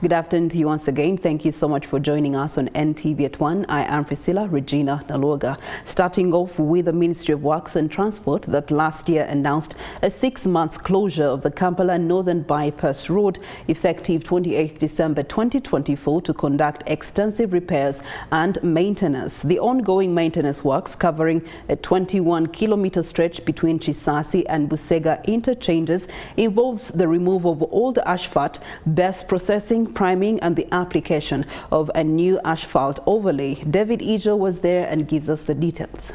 Good afternoon to you once again. Thank you so much for joining us on NTV at 1. I am Priscilla Regina Naluoga. Starting off with the Ministry of Works and Transport that last year announced a 6-month closure of the Kampala Northern Bypass Road effective 28 December 2024 to conduct extensive repairs and maintenance. The ongoing maintenance works covering a 21-kilometer stretch between Chisasi and Busega interchanges involves the removal of old asphalt, best processing, priming and the application of a new asphalt overlay. David Ijo was there and gives us the details.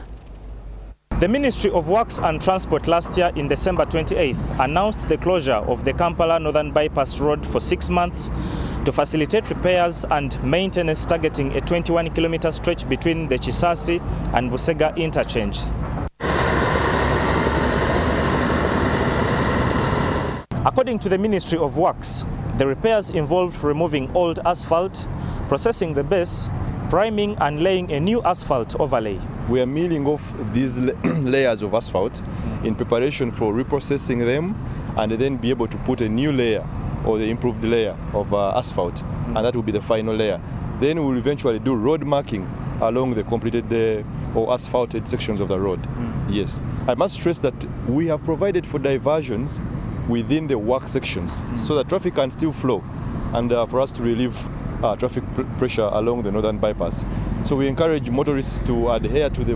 The Ministry of Works and Transport last year in December 28th announced the closure of the Kampala Northern Bypass Road for 6 months to facilitate repairs and maintenance targeting a 21-kilometer stretch between the Chisasi and Busega interchange. According to the Ministry of Works, the repairs involved removing old asphalt, processing the base, priming and laying a new asphalt overlay. We are milling off these layers of asphalt in preparation for reprocessing them and then be able to put a new layer or the improved layer of asphalt, and that will be the final layer. Then we will eventually do road marking along the completed or asphalted sections of the road. Yes, I must stress that we have provided for diversions within the work sections so that traffic can still flow and for us to relieve traffic pressure along the northern bypass. So we encourage motorists to adhere to the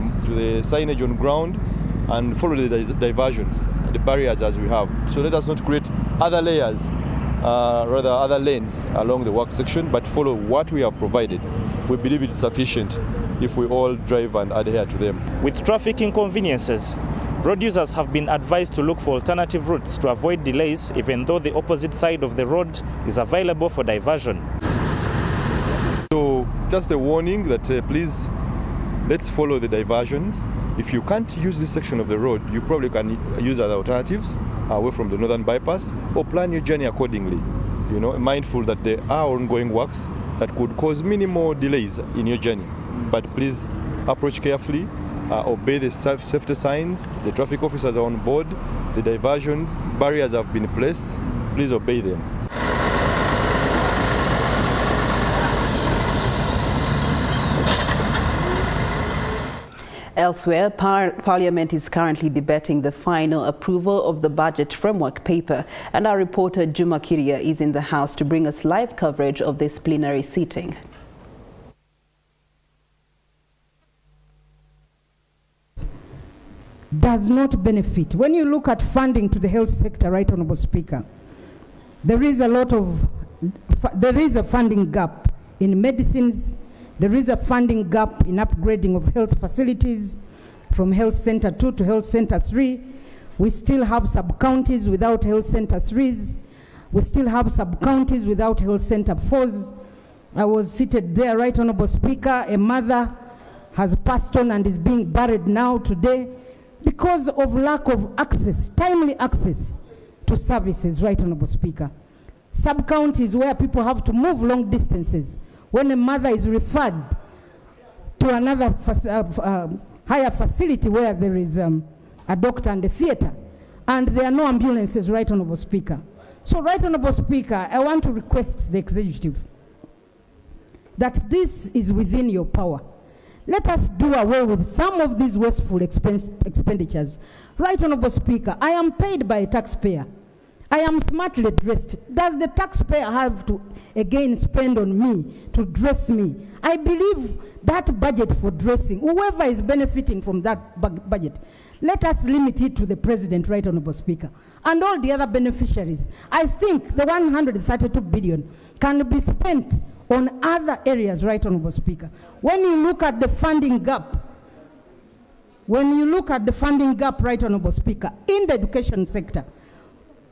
signage on ground and follow the diversions, the barriers as we have. So let us not create other layers, rather other lanes along the work section, but follow what we have provided. We believe it is sufficient if we all drive and adhere to them. With traffic inconveniences, road users have been advised to look for alternative routes to avoid delays, even though the opposite side of the road is available for diversion. So just a warning that please, let's follow the diversions. If you can't use this section of the road, you probably can use other alternatives away from the northern bypass or plan your journey accordingly. You know, mindful that there are ongoing works that could cause minimal delays in your journey. But please approach carefully. Obey the safety signs, the traffic officers are on board, the diversions, barriers have been placed, please obey them. Elsewhere, Parliament is currently debating the final approval of the budget framework paper, and our reporter Juma Kirya is in the House to bring us live coverage of this plenary sitting. Does not benefit. When you look at funding to the health sector, Right Honourable Speaker, there is a funding gap in medicines, there is a funding gap in upgrading of health facilities from Health Centre 2 to Health Centre 3. We still have sub-counties without Health Centre 3s. We still have sub-counties without Health Centre 4s. I was seated there, Right Honourable Speaker, a mother has passed on and is being buried now today because of lack of access, timely access to services, Right Honourable Speaker. Sub-counties where people have to move long distances when a mother is referred to another higher facility where there is a doctor and a theatre, and there are no ambulances, Right Honourable Speaker. So, Right Honourable Speaker, I want to request the executive that this is within your power. Let us do away with some of these wasteful expenditures. Right Honourable Speaker, I am paid by a taxpayer. I am smartly dressed. Does the taxpayer have to again spend on me to dress me? I believe that budget for dressing, whoever is benefiting from that budget, let us limit it to the President, Right Honourable Speaker, and all the other beneficiaries. I think the 132 billion can be spent on other areas, Right Honourable Speaker. When you look at the funding gap, Right Honourable Speaker, in the education sector,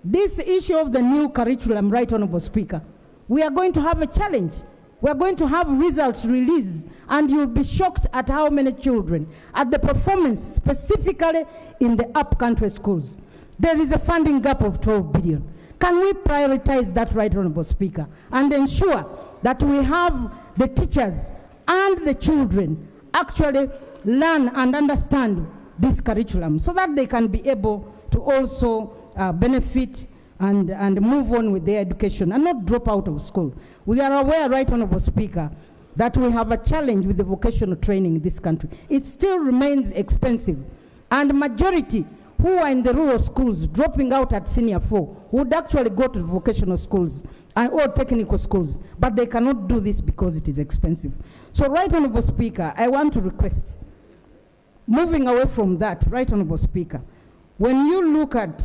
this issue of the new curriculum, Right Honourable Speaker, we are going to have a challenge. We are going to have results released, and you'll be shocked at how many children, at the performance specifically in the up-country schools. There is a funding gap of 12 billion. Can we prioritize that, Right Honourable Speaker, and ensure that we have the teachers and the children actually learn and understand this curriculum so that they can be able to also benefit and move on with their education and not drop out of school. We are aware, Right Honourable Speaker, that we have a challenge with the vocational training in this country. It still remains expensive, and majority who are in the rural schools dropping out at senior 4 would actually go to vocational schools or technical schools, but they cannot do this because it is expensive. So, Right Honourable Speaker, I want to request, moving away from that, Right Honourable Speaker, when you look at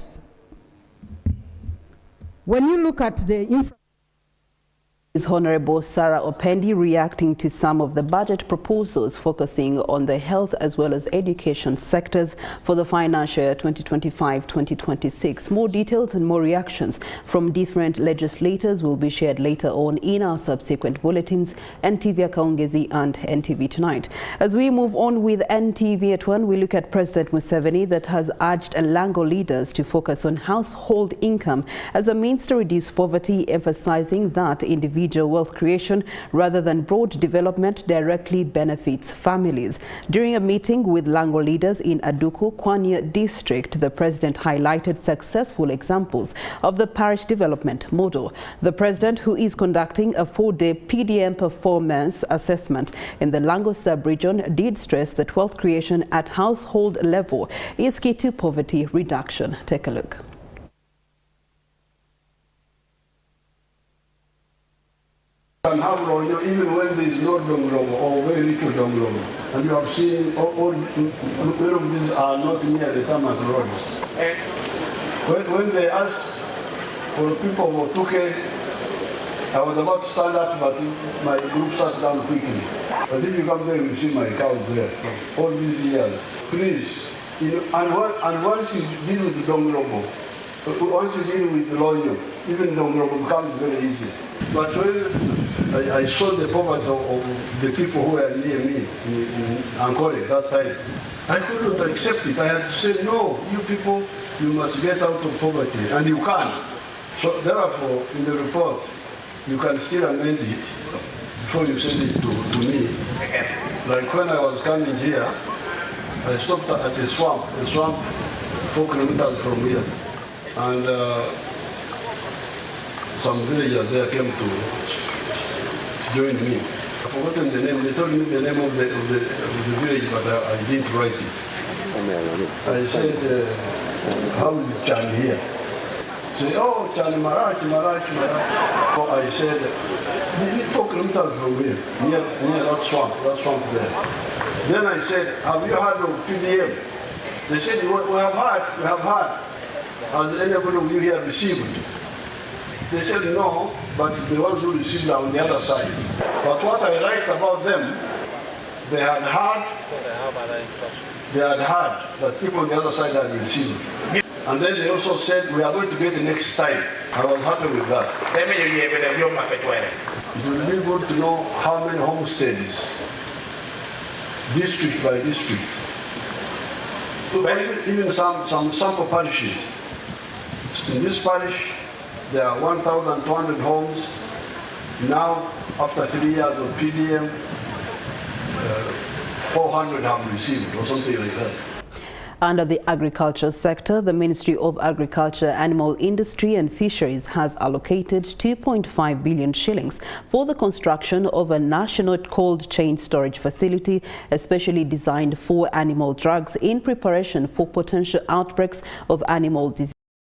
the infrastructure, is Honorable Sarah Opendi reacting to some of the budget proposals focusing on the health as well as education sectors for the financial year 2025-2026. More details and more reactions from different legislators will be shared later on in our subsequent bulletins, NTV Kaongezi and NTV Tonight. As we move on with NTV at 1, we look at President Museveni that has urged Lango leaders to focus on household income as a means to reduce poverty, emphasizing that individual wealth creation rather than broad development directly benefits families. During a meeting with Lango leaders in Aduku, Kwanya district, the president highlighted successful examples of the parish development model. The president, who is conducting a 4-day PDM performance assessment in the Lango sub-region, did stress that wealth creation at household level is key to poverty reduction. Take a look. Can have Ronyo even when there is no Dongrobo or very little Dongrobo. And you have seen all of these are not near the tarmac roads. When they asked for people of Otuke, I was about to stand up, but my group sat down quickly. But if you come there, you see my cows there. All these years, please. And once you deal with Dongrobo, once you deal with Ronyo, even Dongrobo becomes very easy. But when I saw the poverty of the people who were near me in Ankole that time, I couldn't accept it. I had to say, no, you people, you must get out of poverty, and you can. So therefore, in the report, you can still amend it before you send it to me. Like when I was coming here, I stopped at a swamp 4 kilometers from here. And some villagers there came to join me. I've forgotten the name. They told me the name of the village, but I didn't write it. I said, how is Chan here? Say, oh, Chan Marach. So I said, 4 kilometers from here, near that swamp there. Then I said, have you heard of PDM? They said, we have heard. Has anybody of you here received? They said no, but the ones who received are on the other side. But what I liked about them, they had heard that people on the other side had received. And then they also said, we are going to get it next time. I was happy with that. It will be good to know how many homesteads, district by district. Even some sample parishes. In this parish, there are 1,200 homes. Now, after 3 years of PDM, 400 have received, or something like that. Under the agriculture sector, the Ministry of Agriculture, Animal Industry and Fisheries has allocated 2.5 billion shillings for the construction of a national cold chain storage facility, especially designed for animal drugs in preparation for potential outbreaks of animal disease.